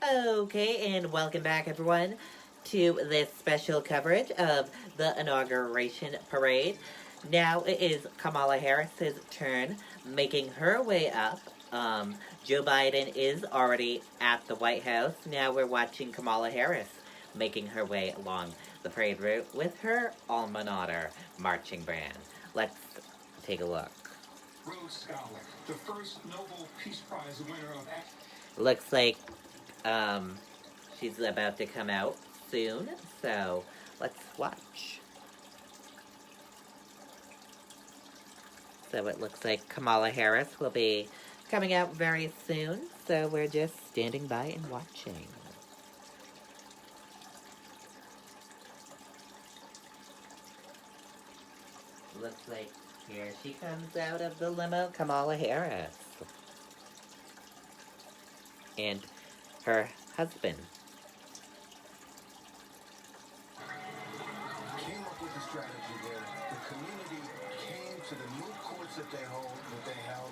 Okay, and welcome back, everyone, to this special coverage of the Inauguration Parade. Now it is Kamala Harris's turn, making her way up. Joe Biden is already at the White House. Now we're watching Kamala Harris making her way along the parade route with her alma mater marching band. Let's take a look. Rhodes Scholar, the first Nobel Peace Prize winner of... Looks like she's about to come out soon, so let's watch. So it looks like Kamala Harris will be coming out very soon, so we're just standing by and watching. Looks like here she comes out of the limo, Kamala Harris. And her husband. Came up with a strategy there. The community came to the moot courts that they held.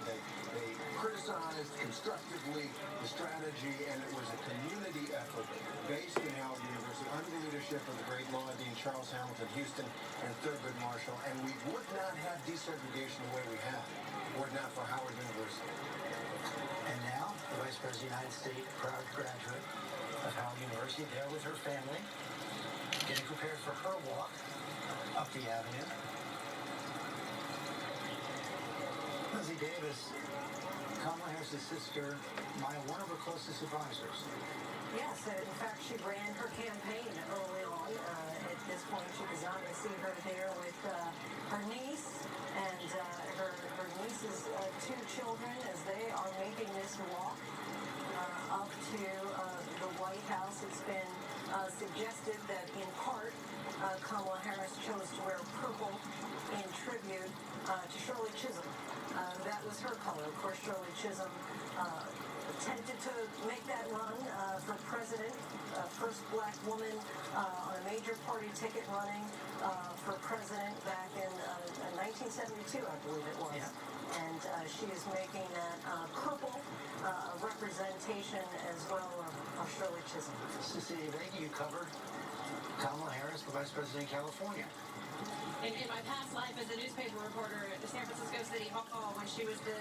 They criticized constructively the strategy, and it was a community effort based in Howard University under the leadership of the great law dean Charles Hamilton Houston and Thurgood Marshall. And we would not have desegregation the way we have were it not for Howard University. And now, the Vice President of the United States, proud graduate of Howard University, there with her family, getting prepared for her walk up the avenue. Lizzie Davis, Kamala Harris' sister, one of her closest advisors. Yes, in fact, she ran her campaign early on. At this point, you could not see her there with her niece and her niece's two children as they are making this walk up to the White House. It's been suggested that in part Kamala Harris chose to wear purple in tribute to Shirley Chisholm. That was her color. Of course, Shirley Chisholm attempted to make that run for president, first black woman on a major party ticket running for president back in 1972, I believe it was. Yeah. And she is making that purple representation as well of Shirley Chisholm. Cecilia Reagan, you covered Kamala Harris for Vice President of California. In my past life as a newspaper reporter at the San Francisco City Hall when she was the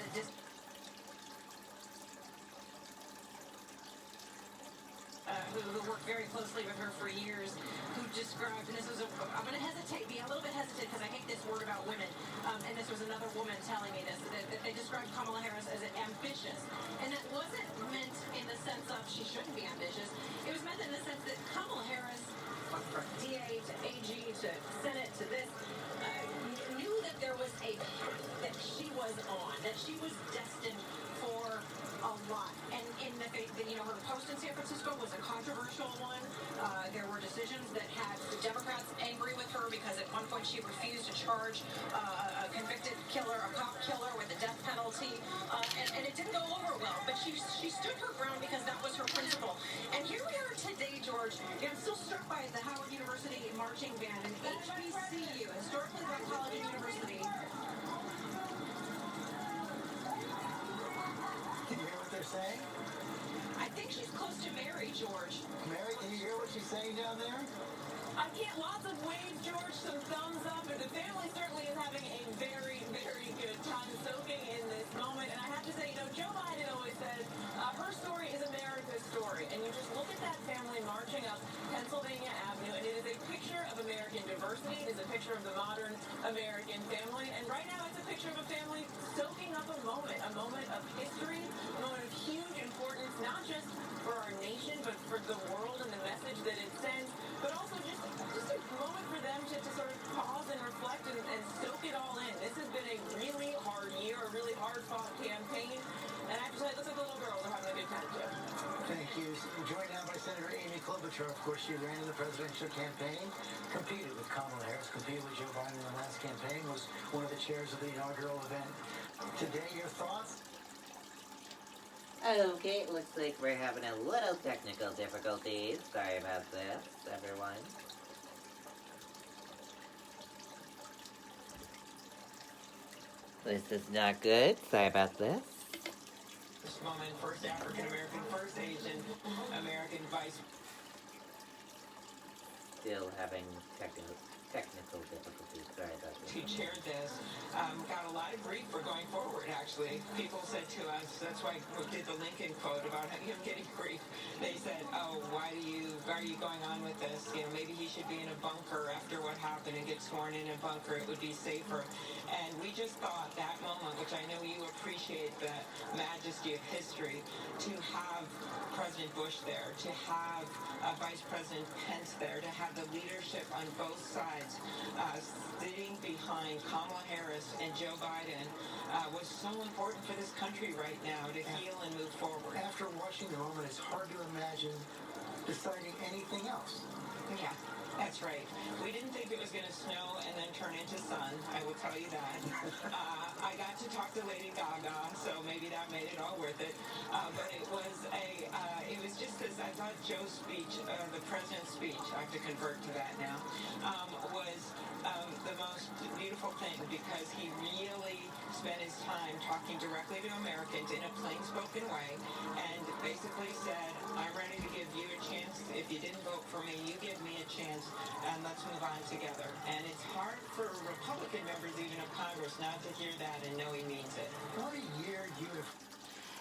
who worked very closely with her for years, who described, and this was I'm going to be a little bit hesitant because I hate this word about women, and this was another woman telling me this, that they described Kamala Harris as ambitious, and that wasn't meant in the sense of she shouldn't be ambitious. It was meant in the sense that Kamala Harris, DA to AG to Senate to this, knew that there was a path that she was on, that she was destined for a lot. And in the her post in San Francisco was a controversial one. There were decisions that had the Democrats angry with her because at one point she refused to charge a convicted killer, a cop killer, with the death penalty, and it didn't go over well. But she stood her ground because that was her principle. And here we are today, George. I'm still struck by the Howard University marching band and HBCU, historically black college and university. Can you hear what they're saying? I think she's close to Mary, George. Mary, can you hear what she's saying down there? I get lots of waves, George, some thumbs up, and the family certainly is having a very, very good time soaking in this moment. And I have to say, Joe Biden always says her story is America's story. And you just look at that family marching up Pennsylvania Avenue, and it is a picture of American diversity. It is a picture of the modern American family. And right now, it's a picture of a family soaking up a moment of history, a moment of huge importance, not just for our nation, but for the world and the message that it sends, but also just a moment for them to sort of pause and reflect and soak it all in. This has been a really hard year, a really hard-fought campaign, and I have to say, it looks like the little girls are having a good time, too. Thank you. Joined now by Senator Amy Klobuchar. Of course, she ran in the presidential campaign, competed with Kamala Harris, competed with Joe Biden in the last campaign, was one of the chairs of the inaugural event. Today, your thoughts? Okay, it looks like we're having a little technical difficulties. Sorry about this, everyone. This is not good. Sorry about this. This moment, first African American, first Asian American. vice. Still having technical difficulties. Sorry about Who this. chaired this got a lot of grief for going forward, actually. People said to us, that's why we did the Lincoln quote about him getting grief. They said, oh, why are you going on with this? You know, maybe he should be in a bunker after what happened and get sworn in a bunker. It would be safer. And we just thought that moment, which I know you appreciate the majesty of history, to have President Bush there, to have Vice President Pence there, to have the leadership on both sides sitting behind Kamala Harris and Joe Biden was so important for this country right now to heal and move forward. After watching the moment, it's hard to imagine deciding anything else. Yeah, that's right. We didn't think it was going to snow and then turn into sun. I will tell you that. I got to talk to Lady Gaga, so maybe that made it all worth it. But it was just as I thought Joe's speech, the president's speech, I have to convert to that now, was the most beautiful thing because he really spent his time talking directly to Americans in a plain-spoken way and basically said, I'm ready to give you a chance. If you didn't vote for me, you give me a chance, and let's move on together. And it's hard for Republican members even of Congress not to hear that and know he means it. What a year you have.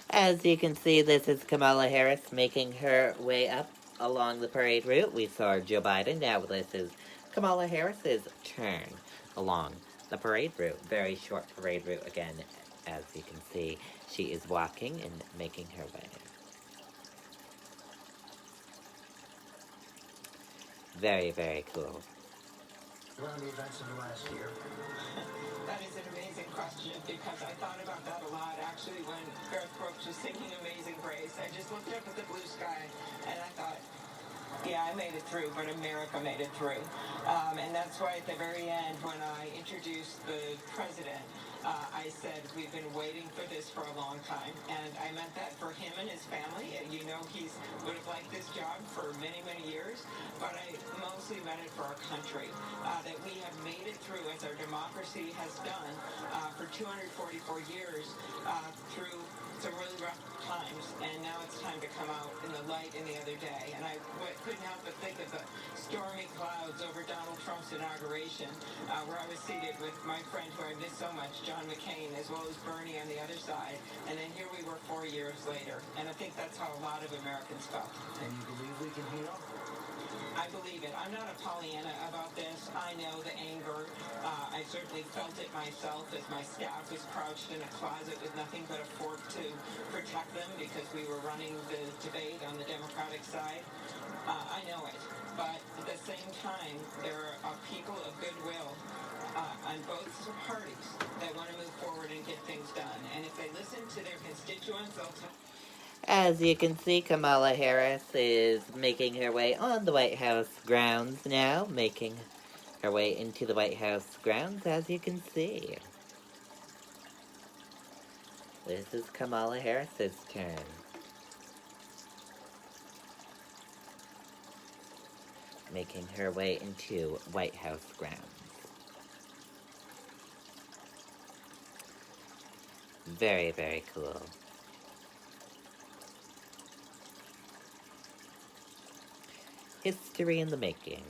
As you can see, this is Kamala Harris making her way up along the parade route. We saw Joe Biden. Now this is Kamala Harris's turn along the parade route. Very short parade route again. As you can see, she is walking and making her way. Very, very cool. Around the events of the last year. That is an amazing question because I thought about that a lot actually when Garth Brooks was singing Amazing Grace. I just looked up at the blue sky and I thought, yeah, I made it through, but America made it through. And that's why at the very end when I introduced the president, I said we've been waiting for this for a long time, and I meant that for him and his family. You know, he would have liked this job for many, many years, but I mostly meant it for our country, that we have made it through, as our democracy has done, for 244 years through some really rough times, and now it's time to come out in the light in the other day. And I couldn't help but think of the stormy clouds over Donald Trump's inauguration, where I was seated with my friend who I miss so much, John McCain, as well as Bernie on the other side. And then here we were 4 years later. And I think that's how a lot of Americans felt. And you believe we can heal? I believe it. I'm not a Pollyanna about this. I know the anger. I certainly felt it myself as my staff was crouched in a closet with nothing but a fork to protect them because we were running the debate on the Democratic side. I know it. But at the same time, there are people of goodwill on both parties that want to move forward and get things done. And if they listen to their constituents, they'll tell. As you can see, Kamala Harris is making her way on the White House grounds now, making her way into the White House grounds, as you can see. This is Kamala Harris's turn. Making her way into White House grounds. Very, very cool. History in the making.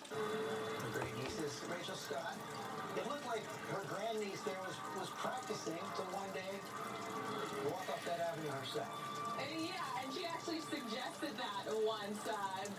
The great nieces, Rachel Scott. It looked like her grandniece there was practicing to one day walk up that avenue herself. Yeah, and she actually suggested that once,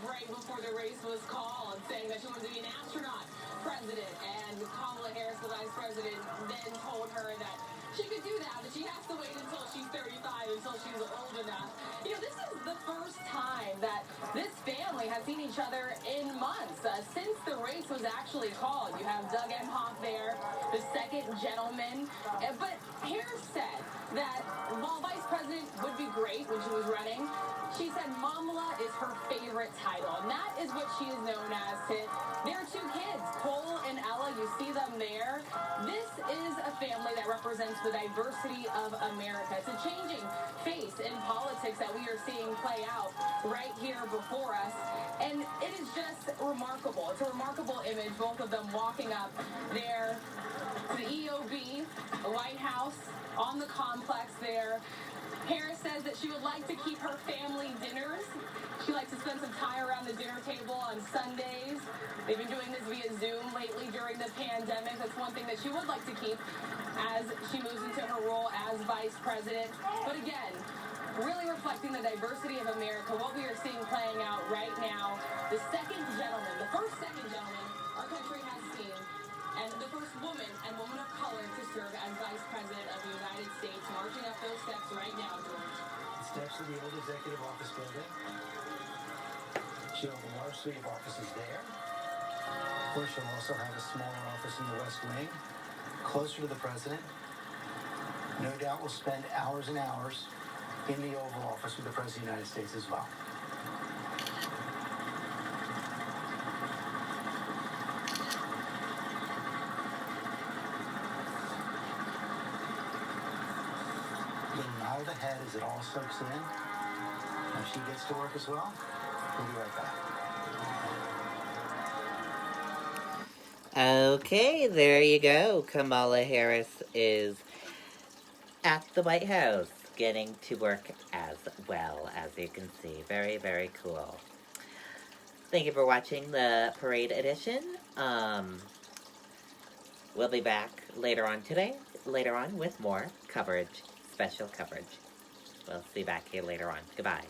right before the race was called, saying that she wanted to be an astronaut president. And Kamala Harris, the vice president, then told her that she could do that, but she has to wait until she's 35, until she's old enough. You know, this is the first time that this family has seen each other in months, since the race was actually called. You have Doug Emhoff there, the second gentleman. But Harris said that while vice president would be great when she was running, she said Kamala is her favorite title, and that is what she is known as to their two kids, Cole and Ella. You see them there. This is a family that represents the diversity of America. It's a changing face in politics that we are seeing play out right here before us, and it is just remarkable. It's a remarkable image, both of them walking up there to the EOB, the White House, on the complex there. Harris says that she would like to keep her family dinners. She likes to spend some time around the dinner table on Sundays. They've been doing this via Zoom lately during the pandemic. That's one thing that she would like to keep as she moves into her role as vice president. But again, really reflecting the diversity of America, what we are seeing playing out right now. The first second gentleman our country has seen, and the first woman and woman of color to serve as vice president of the United States, marching up those steps right now, George. The steps of the old executive office building. She'll have a large suite of offices there. Of course, she'll also have a smaller office in the West Wing, closer to the president. No doubt will spend hours and hours in the Oval Office with the President of the United States as well. Getting nod ahead as it all soaks in. As she gets to work as well, we'll be right back. Okay, there you go. Kamala Harris is at the White House, getting to work as well, as you can see. Very, very cool. Thank you for watching the parade edition. We'll be back later on with more coverage, special coverage. We'll see you back here later on. Goodbye.